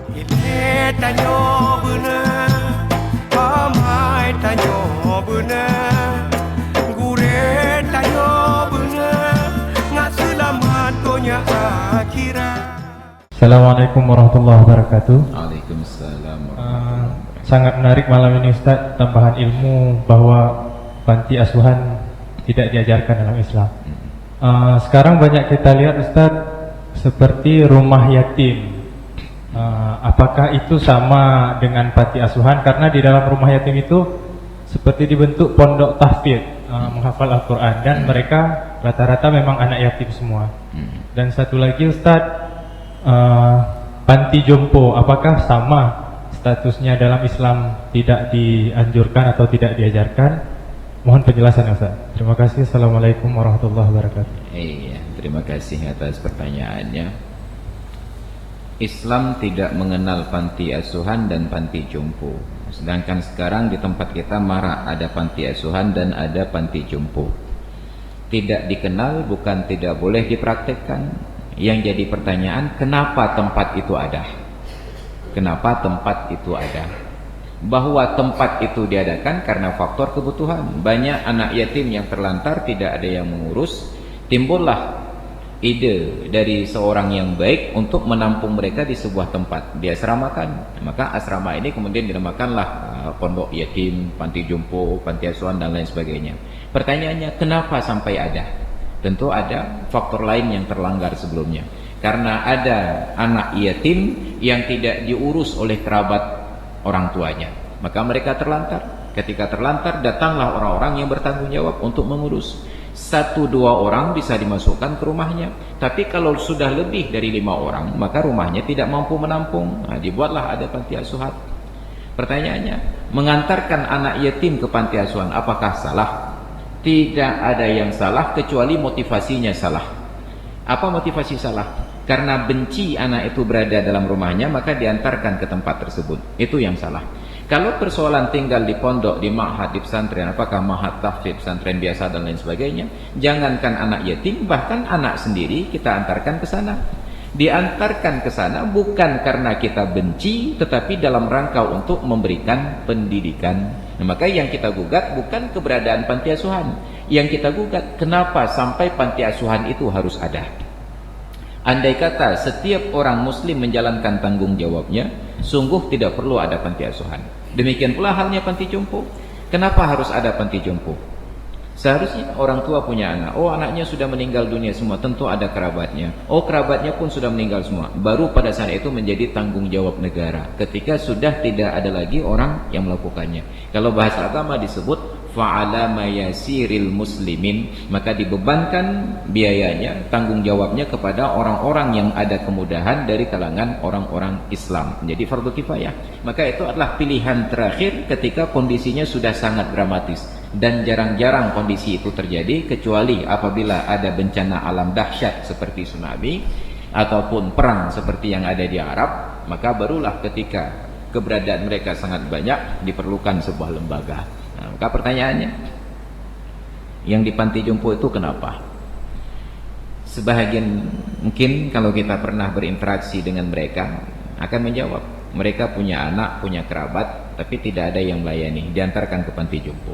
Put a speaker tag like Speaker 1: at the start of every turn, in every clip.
Speaker 1: Ile tanyo bener, pamai tanyo bener, gure tanyo bener, ngak selamat dunia akhirat.
Speaker 2: Assalamualaikum warahmatullahi wabarakatuh.
Speaker 3: Waalaikumsalam.
Speaker 2: Sangat menarik malam ini Ustaz, tambahan ilmu bahwa panti asuhan tidak diajarkan dalam Islam. Sekarang banyak kita lihat Ustaz seperti rumah yatim. Apakah itu sama dengan panti asuhan? Karena di dalam rumah yatim itu seperti dibentuk pondok tahfidz, menghafal Al-Quran, dan mereka rata-rata memang anak yatim semua. Dan satu lagi Ustaz, panti jompo apakah sama statusnya dalam Islam, tidak dianjurkan atau tidak diajarkan? Mohon penjelasan Ustaz. Terima kasih. Assalamualaikum warahmatullahi wabarakatuh.
Speaker 3: Iya, terima kasih atas pertanyaannya. Islam tidak mengenal panti asuhan dan panti jompo. Sedangkan sekarang di tempat kita marak ada panti asuhan dan ada panti jompo. Tidak dikenal bukan tidak boleh dipraktekkan. Yang jadi pertanyaan, kenapa tempat itu ada? Kenapa tempat itu ada? Bahwa tempat itu diadakan karena faktor kebutuhan. Banyak anak yatim yang terlantar, tidak ada yang mengurus. Timbullah ide dari seorang yang baik untuk menampung mereka di sebuah tempat, diasramakan. Maka asrama ini kemudian dinamakanlah pondok yatim, panti jompo, panti asuhan dan lain sebagainya. Pertanyaannya, kenapa sampai ada? Tentu ada faktor lain yang terlanggar sebelumnya. Karena ada anak yatim yang tidak diurus oleh kerabat orang tuanya, maka mereka terlantar. Ketika terlantar, datanglah orang-orang yang bertanggung jawab untuk mengurus. 1-2 orang bisa dimasukkan ke rumahnya, tapi kalau sudah lebih dari 5 orang, maka rumahnya tidak mampu menampung. Dibuatlah ada panti asuhan. Pertanyaannya, mengantarkan anak yatim ke panti asuhan apakah salah? Tidak ada yang salah kecuali motivasinya salah. Apa motivasi salah? Karena benci anak itu berada dalam rumahnya, maka diantarkan ke tempat tersebut. Itu yang salah. Kalau persoalan tinggal di pondok, di ma'had, di pesantren, apakah ma'had tahfidz, pesantren biasa dan lain sebagainya, jangankan anak yatim, bahkan anak sendiri kita antarkan ke sana. Diantarkan ke sana bukan karena kita benci, tetapi dalam rangka untuk memberikan pendidikan. Nah, maka yang kita gugat bukan keberadaan panti asuhan. Yang kita gugat, kenapa sampai panti asuhan itu harus ada? Andai kata setiap orang muslim menjalankan tanggung jawabnya, sungguh tidak perlu ada panti asuhan. Demikian pula halnya panti jompo. Kenapa harus ada panti jompo? Seharusnya orang tua punya anak, oh anaknya sudah meninggal dunia semua, tentu ada kerabatnya. Oh kerabatnya pun sudah meninggal semua. Baru pada saat itu menjadi tanggung jawab negara, ketika sudah tidak ada lagi orang yang melakukannya. Kalau bahasa agama disebut fa'ala mayasiril muslimin, maka dibebankan biayanya, tanggung jawabnya kepada orang-orang yang ada kemudahan dari kalangan orang-orang Islam, menjadi fardu kifayah. Maka itu adalah pilihan terakhir ketika kondisinya sudah sangat dramatis, dan jarang-jarang kondisi itu terjadi kecuali apabila ada bencana alam dahsyat seperti tsunami ataupun perang seperti yang ada di Arab, maka barulah ketika keberadaan mereka sangat banyak diperlukan sebuah lembaga. Nah, maka pertanyaannya, yang di panti jompo itu kenapa? Sebahagian mungkin kalau kita pernah berinteraksi dengan mereka akan menjawab, mereka punya anak, punya kerabat, tapi tidak ada yang melayani, diantarkan ke panti jompo.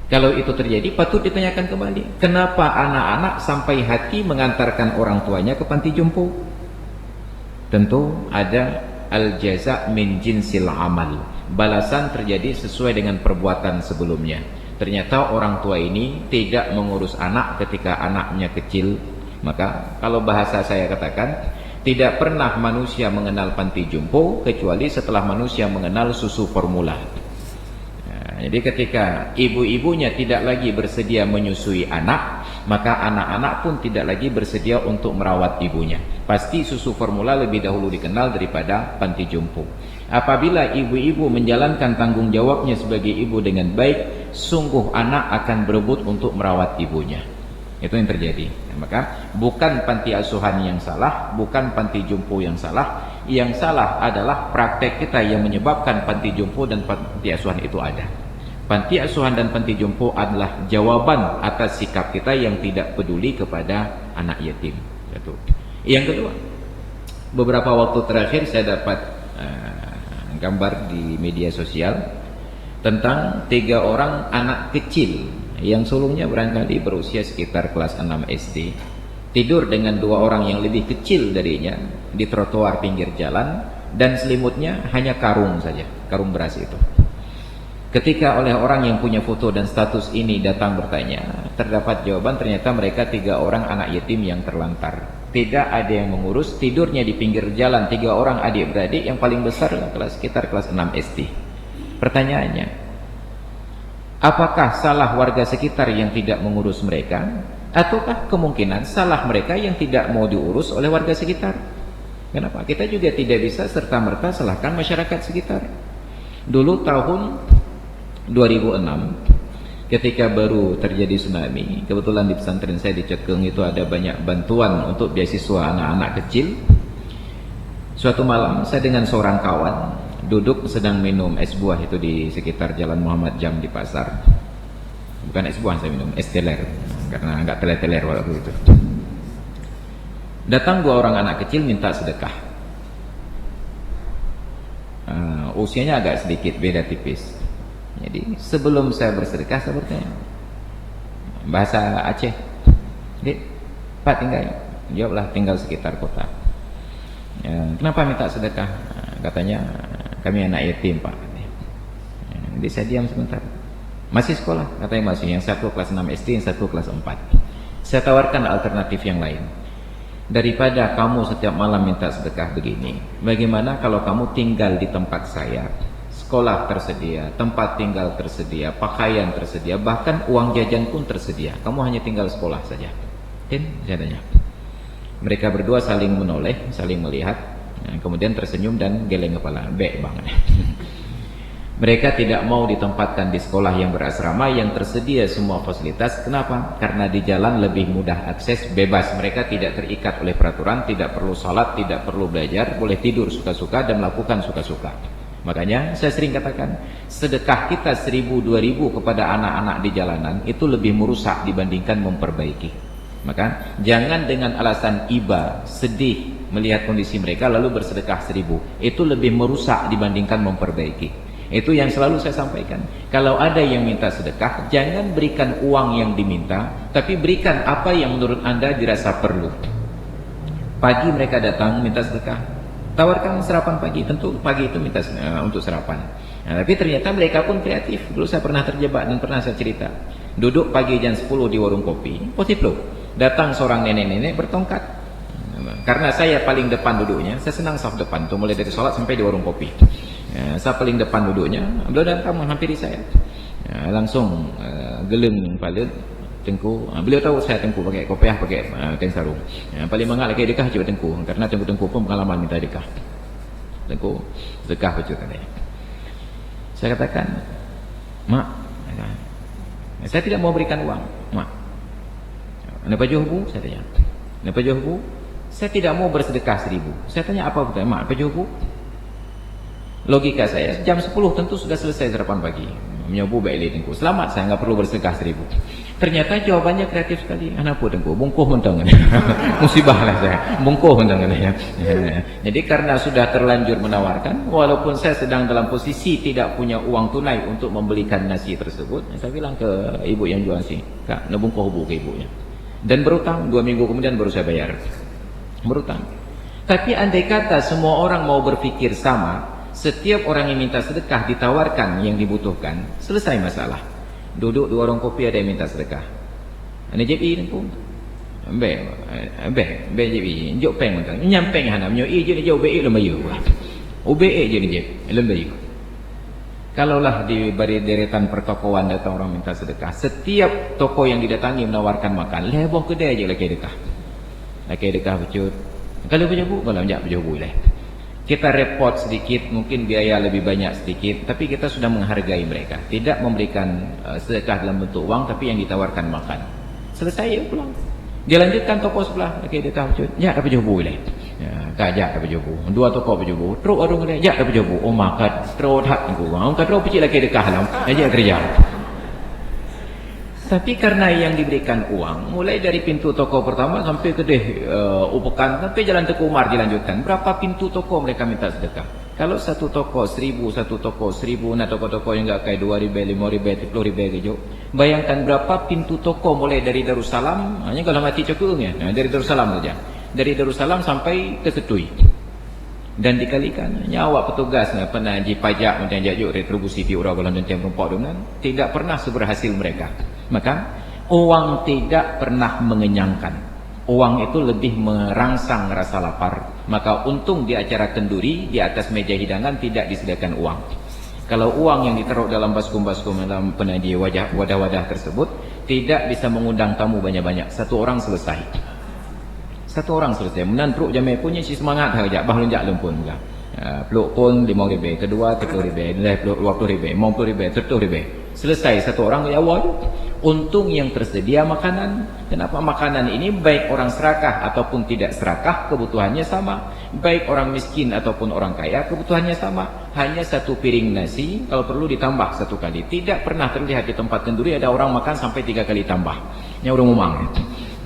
Speaker 3: Kalau itu terjadi, patut ditanyakan kembali, kenapa anak-anak sampai hati mengantarkan orang tuanya ke panti jompo? Tentu ada al-jaza' min jinsil amal. Balasan terjadi sesuai dengan perbuatan sebelumnya. Ternyata orang tua ini tidak mengurus anak ketika anaknya kecil. Maka kalau bahasa saya katakan, tidak pernah manusia mengenal panti jompo kecuali setelah manusia mengenal susu formula. Jadi ketika ibu-ibunya tidak lagi bersedia menyusui anak, maka anak-anak pun tidak lagi bersedia untuk merawat ibunya. Pasti susu formula lebih dahulu dikenal daripada panti jompo. Apabila ibu-ibu menjalankan tanggung jawabnya sebagai ibu dengan baik, sungguh anak akan berebut untuk merawat ibunya. Itu yang terjadi. Maka bukan panti asuhan yang salah, bukan panti jompo yang salah. Yang salah adalah praktek kita yang menyebabkan panti jompo dan panti asuhan itu ada. Panti asuhan dan panti jompo adalah jawaban atas sikap kita yang tidak peduli kepada anak yatim. Yang kedua, Beberapa waktu terakhir saya dapat gambar di media sosial tentang 3 orang anak kecil yang sulungnya barangkali berusia sekitar kelas 6 SD tidur dengan 2 orang yang lebih kecil darinya di trotoar pinggir jalan, dan selimutnya hanya karung saja, karung beras itu. Ketika oleh orang yang punya foto dan status ini datang bertanya, terdapat jawaban ternyata mereka 3 orang anak yatim yang terlantar. Tidak ada yang mengurus, tidurnya di pinggir jalan 3 orang adik-beradik, yang paling besar sekitar kelas 6 SD. Pertanyaannya, apakah salah warga sekitar yang tidak mengurus mereka, ataukah kemungkinan salah mereka yang tidak mau diurus oleh warga sekitar? Kenapa? Kita juga tidak bisa serta-merta salahkan masyarakat sekitar. Dulu tahun 2006 ketika baru terjadi tsunami, kebetulan di pesantren saya di Cekeng itu ada banyak bantuan untuk beasiswa anak-anak kecil. Suatu malam saya dengan seorang kawan duduk sedang minum es buah itu di sekitar Jalan Muhammad Jam di pasar. Bukan es buah saya minum, es teler, karena nggak teler-teler waktu itu. Datang 2 orang anak kecil minta sedekah. Usianya agak sedikit beda tipis. Jadi sebelum saya bersedekah saya bertanya, bahasa Aceh, "Dek, Pak tinggal?" Jawablah, "Tinggal sekitar kota." "Kenapa minta sedekah?" Katanya, "Kami anak yatim, Pak." Jadi saya diam sebentar. "Masih sekolah?" Katanya masih. Yang satu kelas 6 SD, yang satu kelas 4. Saya tawarkan alternatif yang lain. Daripada kamu setiap malam minta sedekah begini, bagaimana kalau kamu tinggal di tempat saya? Sekolah tersedia, tempat tinggal tersedia, pakaian tersedia, bahkan uang jajan pun tersedia. Kamu hanya tinggal sekolah saja. Saya tanya. Mereka berdua saling menoleh, saling melihat, kemudian tersenyum dan geleng kepala. Bek banget. Mereka tidak mau ditempatkan di sekolah yang berasrama yang tersedia semua fasilitas. Kenapa? Karena di jalan lebih mudah akses, bebas. Mereka tidak terikat oleh peraturan, tidak perlu salat, tidak perlu belajar, boleh tidur suka-suka dan melakukan suka-suka. Makanya saya sering katakan, sedekah kita 1000-2000 kepada anak-anak di jalanan itu lebih merusak dibandingkan memperbaiki. Maka jangan dengan alasan iba, sedih melihat kondisi mereka lalu bersedekah 1000. Itu lebih merusak dibandingkan memperbaiki. Itu yang selalu saya sampaikan. Kalau ada yang minta sedekah, jangan berikan uang yang diminta, tapi berikan apa yang menurut Anda dirasa perlu. Pagi mereka datang minta sedekah, tawarkan sarapan pagi. Tentu pagi itu minta untuk sarapan. Tapi ternyata mereka pun kreatif. Dulu saya pernah terjebak dan pernah saya cerita. Duduk pagi jam 10 di warung kopi, Potiplo. Datang seorang nenek-nenek bertongkat. Karena saya paling depan duduknya, saya senang saf depan tuh, mulai dari sholat sampai di warung kopi. Saya paling depan duduknya, beliau datang menghampiri saya. Langsung geleng kepala, Tengku. Beliau tahu saya Tengku pakai kopiah, pakai kain sarung. Paling mangat lagi dekah coba Tengku, karena Tengku pun pengalaman minta dekah. Tengku dekah betul katanya. Saya katakan, "Mak, saya tidak mau berikan uang, Mak." "Kenapa jauh, Saya tanya. "Kenapa jauh, Saya tidak mau bersedekah 1000. Saya tanya, "Apa betul, Mak? Apa jauh?" Logika saya, jam 10 tentu sudah selesai sarapan pagi. Menyobu baik Tengku. Selamat, saya nggak perlu bersedekah 1000. Ternyata jawabannya kreatif sekali. "Kenapa Tengku? Bungkuh mentang." Musibah lah saya. Bungkuh mentang ya. Jadi karena sudah terlanjur menawarkan, walaupun saya sedang dalam posisi tidak punya uang tunai untuk membelikan nasi tersebut, saya bilang ke ibu yang jual nasi, "Kak, ngebungkuh bu ke ibunya." Dan berutang, 2 minggu kemudian baru saya bayar. Berutang. Tapi andai kata semua orang mau berpikir sama, setiap orang yang minta sedekah ditawarkan yang dibutuhkan, selesai masalah. Duduk di warung kopi ada yang minta sedekah. Ini JP ni pun. Be JP. Jok peng mentang. Nyampeng hana menyo je ni jauh be lembayu. Ube je ni je lembayu. Kalaulah di bari deretan pertokoan datang orang minta sedekah, setiap toko yang didatangi menawarkan makan, leboh kedai aja laki dekah. Laki dekah becut. Kalau berjabu, kalau enggak berjabu lah. Kita repot sedikit, mungkin biaya lebih banyak sedikit, tapi kita sudah menghargai mereka. Tidak memberikan sedekah dalam bentuk uang, tapi yang ditawarkan makan. Selesai ya pulang. Dia lanjutkan toko sebelah, laki dekah becut. Ya, dapat jabu lah. Ya, kajak dapat jabu. 2 toko berjabu. Teruk orang dia, ya dapat jabu. Oh makat, teruk hak aku. Orang kata teruk pecik laki dekah lah. Aja kerja. Tapi karena yang diberikan uang, mulai dari pintu toko pertama sampai kedai upekan, sampai jalan Teguh Umar dilanjutkan. Berapa pintu toko mereka minta sedekah? Kalau satu toko 1.000, satu toko 1.000, nah toko-toko yang enggak kayak 2.000, 5.000, 10.000 gitu. Bayangkan berapa pintu toko mulai dari Darussalam, hanya kalau mati cokungnya, nah, dari Darussalam saja. Dari Darussalam sampai ke Setui. Dan dikalikan nyawa petugas penaji pajak macam jajuk retribusi di urang golongan dan perempuan dengan tidak pernah seberhasil mereka. Maka uang tidak pernah mengenyangkan. Uang itu lebih merangsang rasa lapar. Maka untung di acara kenduri di atas meja hidangan tidak disediakan uang. Kalau uang yang ditaruh dalam baskom-baskom dalam penaji wadah-wadah tersebut tidak bisa mengundang tamu banyak-banyak. Satu orang selesai. Satu orang selesai. Menan perut jamai punya si semangat saja. Bahlun jak lumpun juga. Peluk pun 5.000, kedua 30.000, nilai peluk 20.000, 50.000, 30.000. Selesai satu orang di awal. Untung yang tersedia makanan. Kenapa makanan ini baik orang serakah ataupun tidak serakah kebutuhannya sama. Baik orang miskin ataupun orang kaya kebutuhannya sama. Hanya satu piring nasi kalau perlu ditambah satu kali. Tidak pernah terlihat di tempat kenduri ada orang makan sampai 3 kali tambah. Yang orang umang.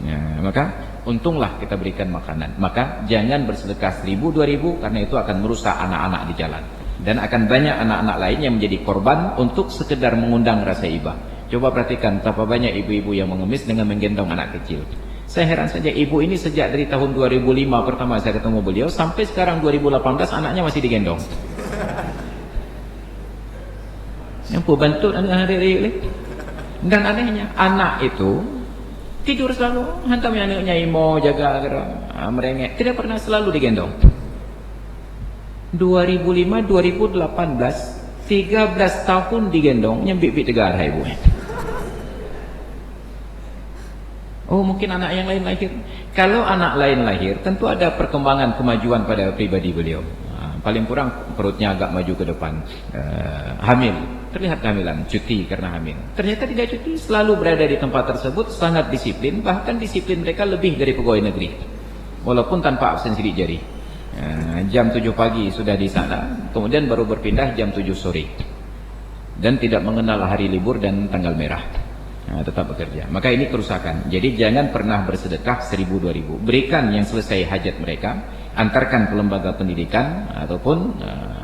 Speaker 3: Ya, maka untunglah kita berikan makanan. Maka jangan bersedekah 1.000, 2.000 karena itu akan merusak anak-anak di jalan. Dan akan banyak anak-anak lain yang menjadi korban untuk sekedar mengundang rasa iba. Coba perhatikan betapa banyak ibu-ibu yang mengemis dengan menggendong anak kecil. Saya heran saja ibu ini sejak dari tahun 2005 pertama saya ketemu beliau sampai sekarang 2018 anaknya masih digendong. Yang bantu hari-hari. Dan anehnya anak itu tidur selalu, hantam anaknya imo jaga merengek, tidak pernah selalu digendong. 2005, 2018, 13 tahun digendong, nyembik-bik tegar ibu. Oh mungkin anak yang lain lahir. Kalau anak lain lahir, tentu ada perkembangan kemajuan pada pribadi beliau. Paling kurang perutnya agak maju ke depan. Hamil, terlihat kehamilan, cuti karena hamil. Ternyata tidak cuti, selalu berada di tempat tersebut, sangat disiplin, bahkan disiplin mereka lebih dari pegawai negeri. Walaupun tanpa absen sidik jari. Jam 7 pagi sudah di sana, kemudian baru berpindah jam 7 sore. Dan tidak mengenal hari libur dan tanggal merah. Tetap bekerja. Maka ini kerusakan. Jadi jangan pernah bersedekah 1.000, 2.000. Berikan yang selesai hajat mereka, antarkan ke lembaga pendidikan ataupun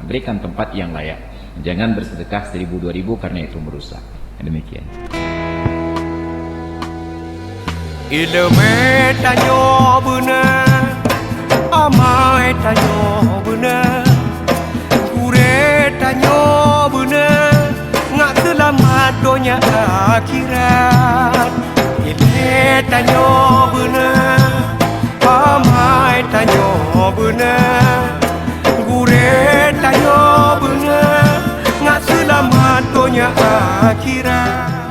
Speaker 3: berikan tempat yang layak. Jangan bersedekah 1.000, 2.000 karena itu merusak. Demikian.
Speaker 1: Ilmu tanyo benar, amai tanyo benar, kure tanyo benar, ngak selamat dunia akhirat. Ilmu tanyo benar, amai tanyo benar, kure tanyo benar, ngak selamat dunia akhirat.